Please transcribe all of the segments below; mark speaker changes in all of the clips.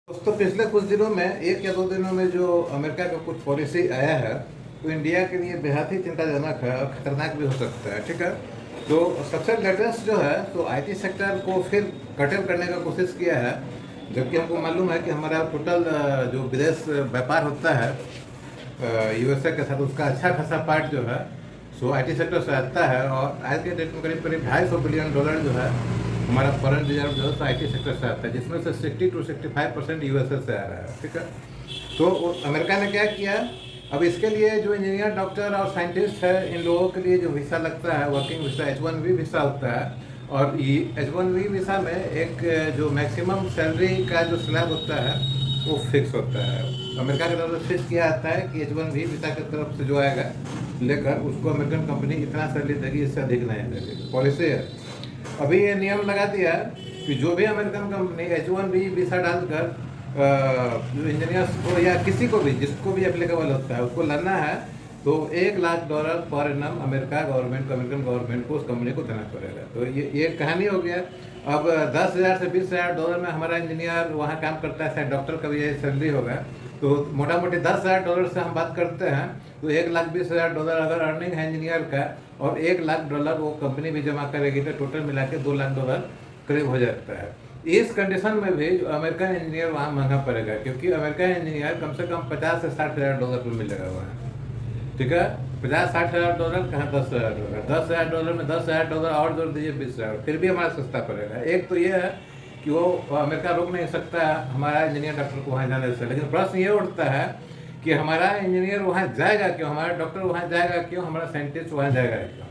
Speaker 1: दोस्तों पिछले कुछ दिनों में एक या दो दिनों में जो अमेरिका का कुछ पॉलिसी आया है वो इंडिया के लिए बेहद ही चिंताजनक है और खतरनाक भी हो सकता है। ठीक है, तो सबसे लेटेस्ट जो है तो आईटी सेक्टर को फिर कर्टेल करने का कोशिश किया है, जबकि हमको मालूम है कि हमारा टोटल जो विदेश व्यापार होता है यूएसए के साथ उसका अच्छा खासा पार्ट जो है सो आईटी सेक्टर से आता है। और आज के डेट में करीब करीब $250 बिलियन जो है हमारा फॉरेन रिजर्व जो है तो आईटी सेक्टर से आता है, जिसमें से 60 to 65% यूएसए से आ रहा है। ठीक है, तो अमेरिका ने क्या किया, अब इसके लिए जो इंजीनियर डॉक्टर और साइंटिस्ट है इन लोगों के लिए जो वीज़ा लगता है वर्किंग वीज़ा H1B वीज़ा होता है, और ये H1B वीज़ा में एक जो मैक्सिमम सैलरी का जो स्लैब होता है वो फिक्स होता है। अमेरिका की तरफ से फिक्स किया जाता है कि H1B वीज़ा की तरफ से जो आएगा लेकर उसको अमेरिकन कंपनी इतना सैलरी देगी, इससे अधिक नहीं देगी। पॉलिसी है। अभी ये नियम लगा दिया कि जो भी अमेरिकन कंपनी H1B वीज़ा डालकर जो इंजीनियर्स को या किसी को भी जिसको भी एप्लीकेबल होता है उसको लाना है तो $1 lakh per annum American government को उस कंपनी को देना पड़ेगा। तो ये कहानी हो गया। अब $10,000 से $20,000 में हमारा इंजीनियर वहाँ काम करता है, शायद डॉक्टर का भी ये सैलरी होगा, तो मोटा मोटी $10,000 से हम बात करते हैं तो $1,20,000 अगर अर्निंग है इंजीनियर का और $1 लाख वो कंपनी भी जमा करेगी तो टोटल मिला के $2 लाख करीब हो जाता है। इस कंडीशन में भी अमेरिकन इंजीनियर वहाँ महंगा पड़ेगा, क्योंकि अमेरिकन इंजीनियर कम से कम $50,000 से $60,000 पर मिलेगा वहाँ। ठीक है, $50,000-$60,000 कहाँ $10,000, $10,000 में $10,000 और जोड़ दीजिए $20,000, फिर भी हमारा सस्ता पड़ेगा। एक तो ये है कि वो अमेरिका रोक नहीं सकता हमारा इंजीनियर डॉक्टर को वहाँ जाने से, लेकिन प्रश्न ये उठता है कि हमारा इंजीनियर वहाँ जाएगा क्यों, हमारा डॉक्टर वहाँ जाएगा क्यों, हमारा साइंटिस्ट वहाँ जाएगा क्यों।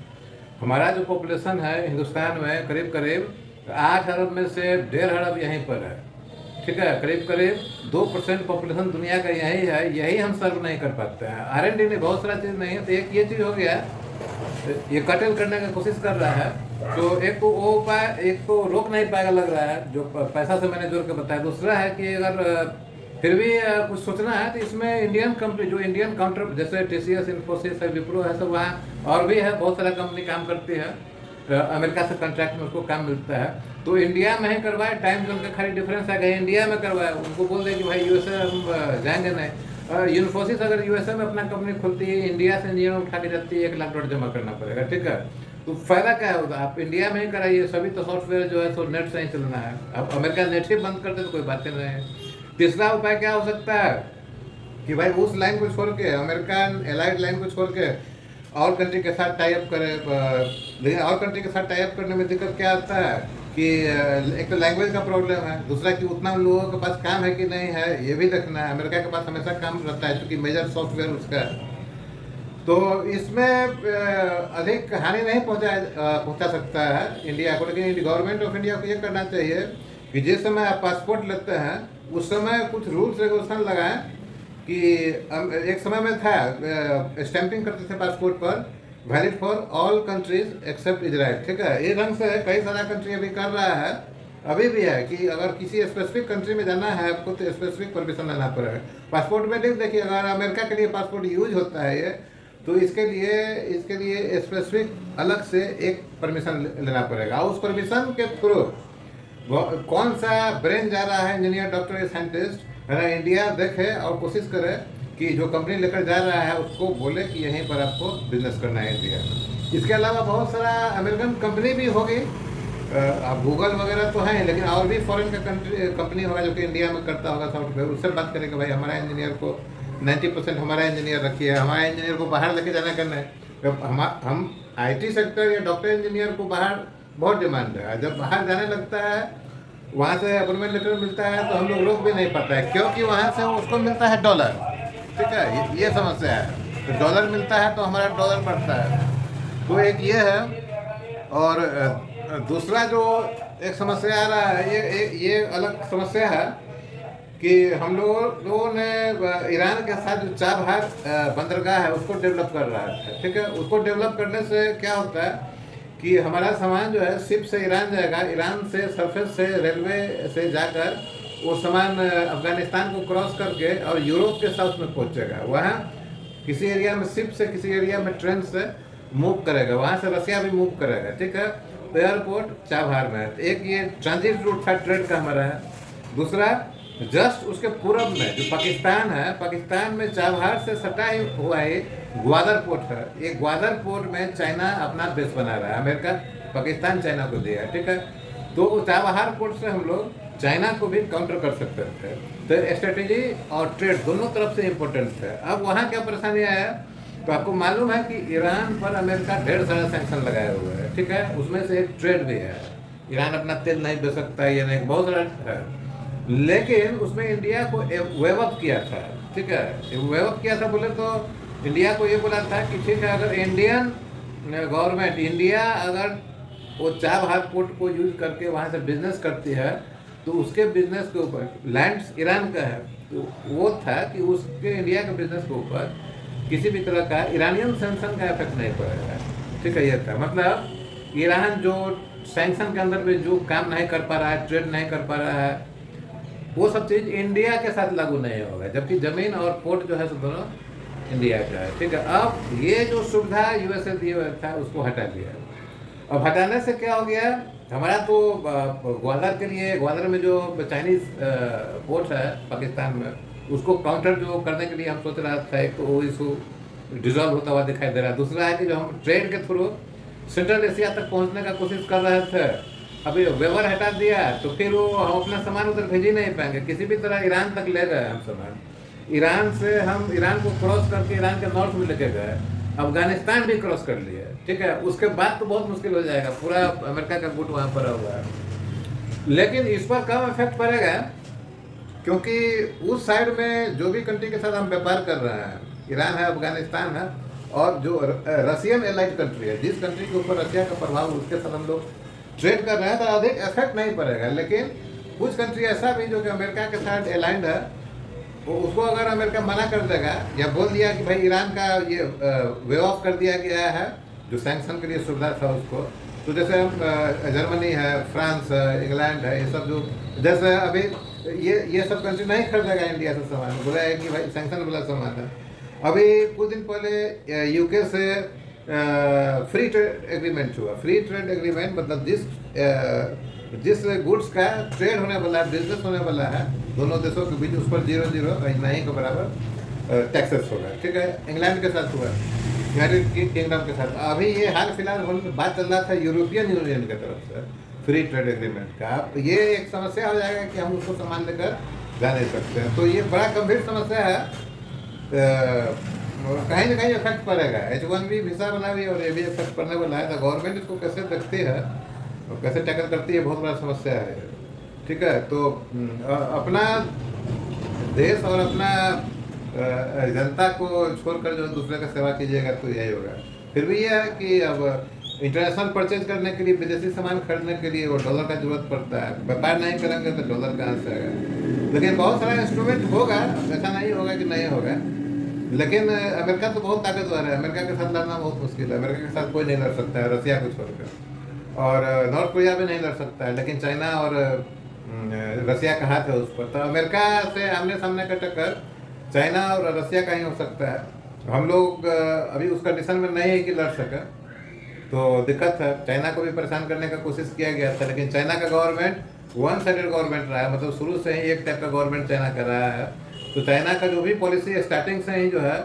Speaker 1: हमारा जो पॉपुलेशन है हिंदुस्तान में करीब करीब 8 अरब में से 1.5 अरब यहीं पर है। ठीक है, करीब करीब 2% पॉपुलेशन दुनिया का यही है, यही हम सर्व नहीं कर पाते हैं। R&D में बहुत सारा चीज़ नहीं है, तो एक ये चीज़ हो गया, ये कटल करने की कोशिश कर रहा है। तो एक तो वो उपाय, एक तो रोक नहीं पाएगा लग रहा है जो पैसा से मैंने जोड़ के बताया। दूसरा है कि अगर फिर भी कुछ सोचना है तो इसमें इंडियन कंपनी जो इंडियन काउंटर जैसे TCS, इन्फोसिस है, विप्रो है, सब वहाँ और भी है, बहुत सारा कंपनी काम करती है, अमेरिका से कॉन्ट्रैक्ट में उसको काम मिलता है। तो इंडिया में ही करवाए, टाइम जोन का खाली डिफरेंस है, इंडिया में करवाए, उनको बोल दे कि भाई यूएसए हम जाएंगे नहीं। इन्फोसिस अगर यूएसए में अपना कंपनी खोलती है, इंडिया से इंजीनियर उठा के जाती है, $1 लाख जमा करना पड़ेगा। ठीक है, तो फायदा क्या होगा, आप इंडिया में ही कराइए, सभी तो सॉफ्टवेयर जो है तो नेट से ही चलना है। अब अमेरिका नेट ही बंद कर दे तो कोई बात ही नहीं है। तीसरा उपाय क्या हो सकता है कि भाई उस लाइन को छोड़ के, अमेरिकन एलाइड लाइन को छोड़ के और कंट्री के साथ टाई अप करे। लेकिन और कंट्री के साथ टाई अप करने में दिक्कत क्या आता है कि एक तो लैंग्वेज का प्रॉब्लम है, दूसरा कि उतना लोगों के पास काम है कि नहीं है ये भी देखना है। अमेरिका के पास हमेशा काम रहता है क्योंकि मेजर सॉफ्टवेयर उसका है, तो इसमें अधिक हानि नहीं पहुंचा सकता है इंडिया को। लेकिन गवर्नमेंट ऑफ इंडिया को ये करना चाहिए कि जिस समय आप पासपोर्ट लेते हैं उस समय कुछ रूल्स रेगुलेशन लगाएं कि एक समय में था स्टैंपिंग करते थे पासपोर्ट पर, valid for all countries except Israel. ठीक है, ये ढंग से कई सारा कंट्री अभी कर रहा है, अभी भी है कि अगर किसी स्पेसिफिक कंट्री में जाना है आपको तो स्पेसिफिक परमिशन लेना पड़ेगा। पासपोर्ट में लिख देखिए, अगर अमेरिका के लिए पासपोर्ट यूज होता है ये, तो इसके लिए स्पेसिफिक अलग से एक परमिशन लेना पड़ेगा। उस परमिशन के थ्रू कौन सा ब्रेन जा रहा है, इंजीनियर डॉक्टर साइंटिस्ट, है ना, इंडिया देखे और कोशिश करे कि जो कंपनी लेकर जा रहा है उसको बोले कि यहीं पर आपको बिजनेस करना है इंडिया। इसके अलावा बहुत सारा अमेरिकन कंपनी भी होगी, अब गूगल वगैरह तो हैं, लेकिन और भी फॉरेन का कंपनी होगा जो कि इंडिया में करता होगा सॉफ्टवेयर, उससे बात करेंगे भाई हमारा इंजीनियर को 90% हमारा इंजीनियर रखिए, हमारा इंजीनियर को बाहर लेके जाना करना है। हम IT सेक्टर या डॉक्टर इंजीनियर को बाहर बहुत डिमांड है, जब बाहर जाने लगता है वहाँ से अपॉइंटमेंट लेटर मिलता है तो हम लोग रोक भी नहीं पाता है, क्योंकि वहाँ से उसको मिलता है डॉलर। ठीक है, ये समस्या है, तो डॉलर मिलता है तो हमारा डॉलर बढ़ता है, तो एक ये है। और दूसरा जो एक समस्या आ रहा है, ये अलग समस्या है कि हम लोगों ने ईरान के साथ जो चाबहार बंदरगाह है उसको डेवलप कर रहा है। ठीक है, उसको डेवलप करने से क्या होता है कि हमारा सामान जो है शिप से ईरान जाएगा, ईरान से सरफेस से रेलवे से जाकर वो सामान अफगानिस्तान को क्रॉस करके और यूरोप के साउथ में पहुंचेगा। वहाँ किसी एरिया में शिप से, किसी एरिया में ट्रेन से मूव करेगा, वहाँ से रसिया भी मूव करेगा। ठीक है, तो एयरपोर्ट चाबहार में है। तो एक ये ट्रांजिट रूट था ट्रेड का हमारा है। दूसरा जस्ट उसके पूरब में जो पाकिस्तान है, पाकिस्तान में चाबहार से सटा ही हुआ है ग्वादर पोर्ट है। ये ग्वादर पोर्ट में चाइना अपना बेस बना रहा है, अमेरिका पाकिस्तान चाइना को दिया है, ठीक है। तो चाबहार पोर्ट से हम लोग चाइना को भी काउंटर कर सकते थे। तो स्ट्रेटेजी और ट्रेड दोनों तरफ से इम्पोर्टेंट है। अब वहाँ क्या परेशानी आया, तो आपको मालूम है कि ईरान पर अमेरिका ढेर सारा सैंक्शन लगाया हुआ है, ठीक है। उसमें से एक ट्रेड भी है, ईरान अपना तेल नहीं बेच सकता, ये नहीं, बहुत सारा है। लेकिन उसमें इंडिया को वेवअप किया था, ठीक है। वेवअप किया था बोले तो इंडिया को ये बोला था कि ठीक है, अगर इंडियन गवर्नमेंट, इंडिया अगर वो चाबहार पोर्ट को यूज करके वहाँ से बिजनेस करती है तो उसके बिजनेस के ऊपर, लैंड ईरान का है, तो वो था कि उसके इंडिया के बिजनेस के ऊपर किसी भी तरह का ईरानियन सैंक्शन का इफेक्ट नहीं पड़ेगा, ठीक है। ये था मतलब ईरान जो सैंक्शन के अंदर में जो काम नहीं कर पा रहा है, ट्रेड नहीं कर पा रहा है, वो सब चीज़ इंडिया के साथ लागू नहीं होगा, जबकि ज़मीन और पोर्ट जो है सो दोनों इंडिया का है, ठीक है। अब ये जो सुविधा यूएसए दिए हुए था उसको हटा दिया। अब हटाने से क्या हो गया, हमारा तो ग्वादर के लिए, ग्वादर में जो चाइनीज़ पोर्ट है पाकिस्तान में, उसको काउंटर जो करने के लिए हम सोच रहा था, एक तो वो इशू डिजॉल्व होता हुआ दिखाई दे रहा है। दूसरा है कि जो हम ट्रेड के थ्रू सेंट्रल एशिया तक पहुंचने का कोशिश कर रहे थे, अभी वेवर हटा दिया तो फिर वो हम अपना सामान उधर भेज ही नहीं पाएंगे। किसी भी तरह ईरान तक ले गए हम सामान, ईरान से हम ईरान को क्रॉस करके ईरान के नॉर्थ में लेके गए, अफगानिस्तान भी क्रॉस कर लिए, ठीक है। उसके बाद तो बहुत मुश्किल हो जाएगा, पूरा अमेरिका का गुट वहाँ पर हुआ है। लेकिन इस पर कम इफेक्ट पड़ेगा क्योंकि उस साइड में जो भी कंट्री के साथ हम व्यापार कर रहे हैं, ईरान है, अफगानिस्तान है, और जो रशियन एलाइड कंट्री है, जिस कंट्री के ऊपर रशिया का प्रभाव, उसके साथ हम लोग ट्रेड कर रहे हैं, तो अधिक इफेक्ट नहीं पड़ेगा। लेकिन कुछ कंट्री ऐसा भी जो कि अमेरिका के साथ अलाइंड है, वो उसको अगर अमेरिका मना कर देगा या बोल दिया कि भाई ईरान का ये वे ऑफ कर दिया गया है जो सैंक्शन के लिए सुविधा था उसको, तो जैसे जर्मनी है, फ्रांस है, इंग्लैंड है, ये सब जो जैसे अभी ये सब कंट्री नहीं खरीदेगा इंडिया से सामान, बोला है कि भाई सैंक्शन वाला सामान है। अभी कुछ दिन पहले यूके से फ्री ट्रेड एग्रीमेंट हुआ। फ्री ट्रेड एग्रीमेंट मतलब जिस गुड्स का ट्रेड होने वाला है, बिजनेस होने वाला है दोनों देशों के बीच, उस पर 0-0 नहीं के बराबर टैक्सेस होगा, ठीक है। इंग्लैंड के साथ हुआ, यूनाइटेड किंगडम के साथ। अभी ये हाल फिलहाल बात चल रहा था यूरोपियन यूनियन की तरफ से फ्री ट्रेड एग्रीमेंट का। अब ये एक समस्या हो जाएगा कि हम उसको सामान लेकर जा नहीं सकते हैं, तो ये बड़ा गंभीर समस्या है। कहीं ना कहीं इफेक्ट पड़ेगा, H1B वीज़ा वाला भी, और ये भी इफेक्ट पड़ने वाला है। तो गवर्नमेंट इसको कैसे देखती है और कैसे टैकल करती है, बहुत बड़ा समस्या है, ठीक है। तो अपना देश और अपना जनता को छोड़कर जो दूसरे का सेवा कीजिएगा तो यही होगा। फिर भी यह है कि अब इंटरनेशनल परचेज करने के लिए, विदेशी सामान खरीदने के लिए वो डॉलर का जरूरत पड़ता है। व्यापार नहीं करेंगे तो डॉलर कहाँ से आएगा। लेकिन बहुत सारा इंस्ट्रूमेंट होगा, ऐसा नहीं होगा कि नहीं होगा। लेकिन अमेरिका तो बहुत ताकतवर है, अमेरिका के साथ लड़ना बहुत मुश्किल है। अमेरिका के साथ कोई नहीं लड़ सकता है रसिया को छोड़कर, और नॉर्थ कोरिया भी नहीं लड़ सकता है। लेकिन चाइना और रसिया का हाथ है उस पर, तो अमेरिका से आमने सामने का टक्कर चाइना और रसिया का ही हो सकता है। हम लोग अभी उस कंडीशन में नहीं है कि लड़ सके, तो दिक्कत है। चाइना को भी परेशान करने का कोशिश किया गया था, लेकिन चाइना का गवर्नमेंट वन साइडेड गवर्नमेंट रहा है, मतलब शुरू से ही एक टाइप का गवर्नमेंट चाइना कर रहा है। तो चाइना का जो भी पॉलिसी स्टार्टिंग से ही जो है,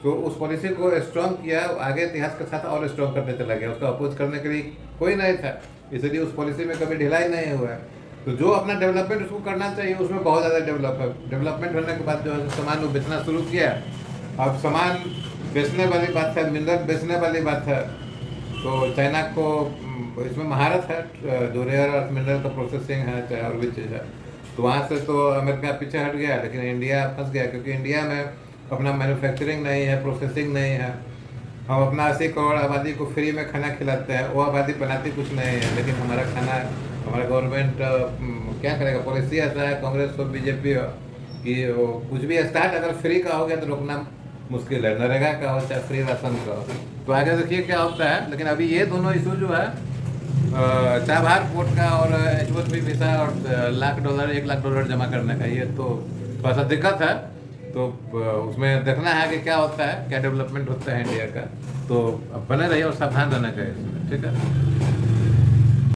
Speaker 1: तो उस पॉलिसी को स्ट्रॉन्ग किया, आगे इतिहास के साथ और स्ट्रॉन्ग करते चला गया। उसका अपोज करने के लिए कोई नहीं था, इसलिए उस पॉलिसी में कभी ढिलाई नहीं हुआ है। तो जो अपना डेवलपमेंट उसको करना चाहिए, उसमें बहुत ज़्यादा डेवलपमेंट होने के बाद जो है सामान वो बेचना शुरू किया। अब सामान बेचने वाली बात है, मिनरल बेचने वाली बात है, तो चाइना को इसमें महारत है, जो रेयर अर्थ मिनरल का प्रोसेसिंग है, चाहे और भी चीज़ है। तो वहाँ से तो अमेरिका पीछे हट गया, लेकिन इंडिया फंस गया, क्योंकि इंडिया में अपना मैन्युफैक्चरिंग नहीं है, प्रोसेसिंग नहीं है। हम अपना 80 करोड़ आबादी को फ्री में खाना खिलाते हैं, वो आबादी बनाती कुछ नहीं है, लेकिन हमारा खाना, हमारा गवर्नमेंट क्या करेगा। पॉलिसी ऐसा है, कांग्रेस हो, बीजेपी हो, कि वो कुछ भी स्टार्ट अगर फ्री का हो गया तो रोकना मुश्किल है, नरेगा का हो चाहे फ्री राशन का हो। तो आगे देखिए क्या होता है। लेकिन अभी ये दोनों इशू जो है, चाबहार पोर्ट का और H1B वीज़ा और $1 लाख जमा करने का, ये तो थोड़ा सा दिक्कत है। तो उसमें देखना है कि क्या होता है, क्या डेवलपमेंट होता है इंडिया का। तो बने रहिए और सावधान रहना चाहिए, ठीक है।